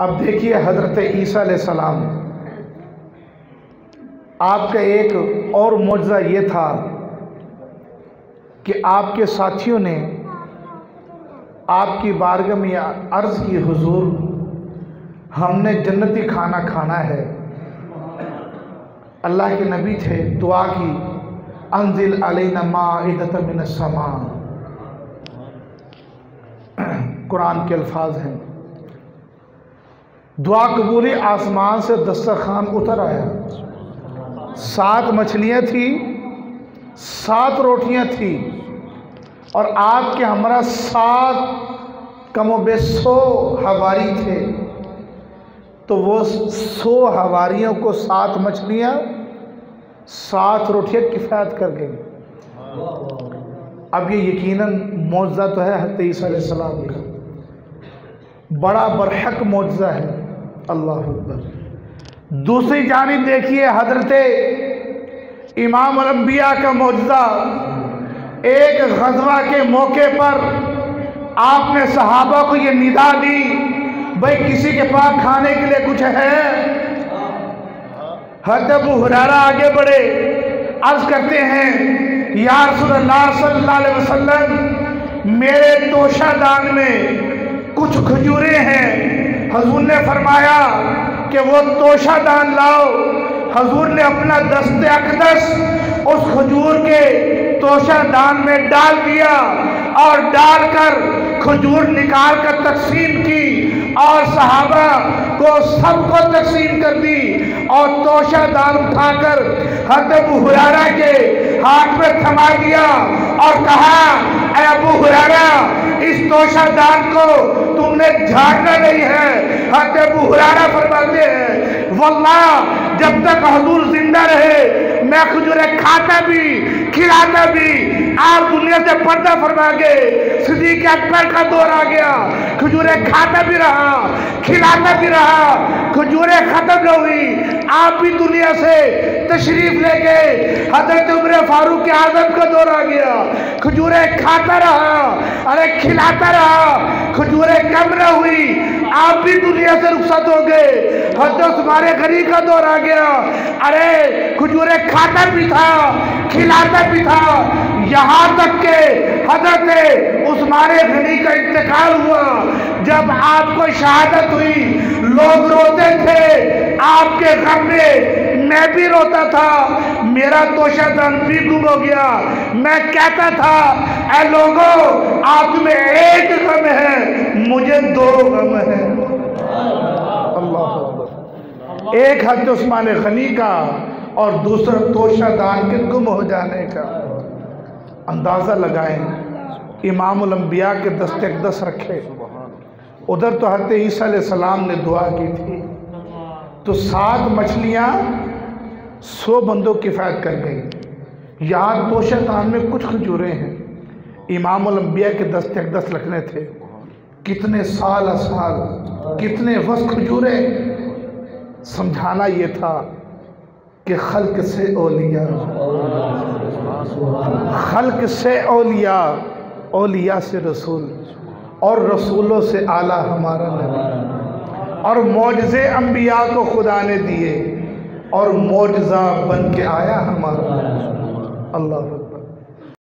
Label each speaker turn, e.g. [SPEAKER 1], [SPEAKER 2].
[SPEAKER 1] اب دیکھیے حضرت عیسیٰ علیہ السلام، آپ کا ایک اور معجزہ یہ تھا کہ آپ کے ساتھیوں نے آپ کی بارگاہ میں عرض کی، حضور ہم نے جنتی کھانا کھانا ہے۔ اللہ کے نبی تھے، دعا کی، انزل علینا مائدۃ من السماء، قرآن کے الفاظ ہیں۔ دعا قبولی، آسمان سے دسترخوان اتر آیا، 7 مچھلیاں تھیں، 7 روٹیاں تھیں، اور آپ کے ہمراہ 7 کم و بیش 100 حواری تھے۔ تو وہ 100 حواریوں کو 7 مچھلیاں 7 روٹیاں کفایت کر گئیں۔ اب یہ یقیناً معجزہ تو ہے حضرت عیسیٰ علیہ السلام کا، بڑا برحق معجزہ ہے۔ اللہ اکبر۔ دوسری جانب دیکھیے حضرت امام الانبیاء کا معجزہ۔ ایک غزوہ کے موقع پر آپ نے صحابہ کو یہ ندا دی، بھئی کسی کے پاس کھانے کے لیے کچھ ہے؟ حضرت ابو ہریرہ آگے بڑھے، عرض کرتے ہیں یا رسول اللہ صلی اللہ علیہ وسلم، میرے توشہ دان میں کچھ کھجوریں ہیں۔ حضور نے فرمایا کہ وہ توشہ دان لاؤ۔ حضور نے اپنا دست اقدس اس کھجور کے توشہ دان میں ڈال دیا، اور ڈال کر کھجور نکال کر تقسیم کی، اور صحابہ کو سب کو تقسیم کر دی، اور توشہ دان اٹھا کر حضرت ابو ہریرہ کے ہاتھ میں تھما دیا اور کہا، اے ابو ہریرہ، اس توشہ دان کو تم نے جھاڑنا نہیں ہے۔ حضرت ابو ہریرہ فرماتے ہیں واللہ جب تک حضور زندہ رہے میں کھجوریں کھاتا بھی کھلاتا بھی۔ آپ دنیا سے پردہ فرما گئے، صدیق اکبر کا دور آ گیا، کھجوریں کھاتا بھی رہا کھلاتا بھی رہا، کھجوریں ختم نہ ہوئی، آپ بھی دنیا سے تشریف لے گئے۔ حضرت عمر فاروق اعظم کا دور آ گیا، کھجوریں کھاتا رہا، ارے کھلاتا رہا، کھجوریں کم نہ ہوئی، آپ بھی دنیا سے رخصت ہو گئے۔ حضرت عثمان غنی کا دور آ گیا، ارے کھجوریں کھاتا بھی تھا کھلاتا بھی تھا، یہاں تک کہ حضرت عثمان غنی کا انتقال ہوا۔ جب آپ کو شہادت ہوئی لوگ روتے تھے، آپ کے غم میں بھی روتا تھا، میرا توشہ دان بھی گم ہو گیا۔ میں کہتا تھا اے لوگوں، آپ میں ایک غم ہے، مجھے 2 غم ہیں۔ اللہ اکبر۔ ایک حضرت عثمان غنی کا اور دوسرا توشہ دان کے گم ہو جانے کا۔ اندازہ لگائیں، امام الانبیاء کے دست اقدس رکھے، ادھر تو حضرت عیسیٰ علیہ السلام نے دعا کی تھی، تو 7 مچھلیاں 100 بندوں کفایت کر گئی۔ یہاں توشہ دان میں کچھ کھجوریں ہیں، امام الانبیاء کے دست اقدس رکھنے تھے، کتنے سال کتنے وقت کھجوریں۔ سمجھانا یہ تھا کہ خلق سے اولیاء، خلق سے اولیاء، اولیاء سے رسول، اور رسولوں سے اعلیٰ ہمارا نبی، اور معجزے انبیاء کو خدا نے دیے، اور معجزہ بن کے آیا ہمارا نبی۔ اللہ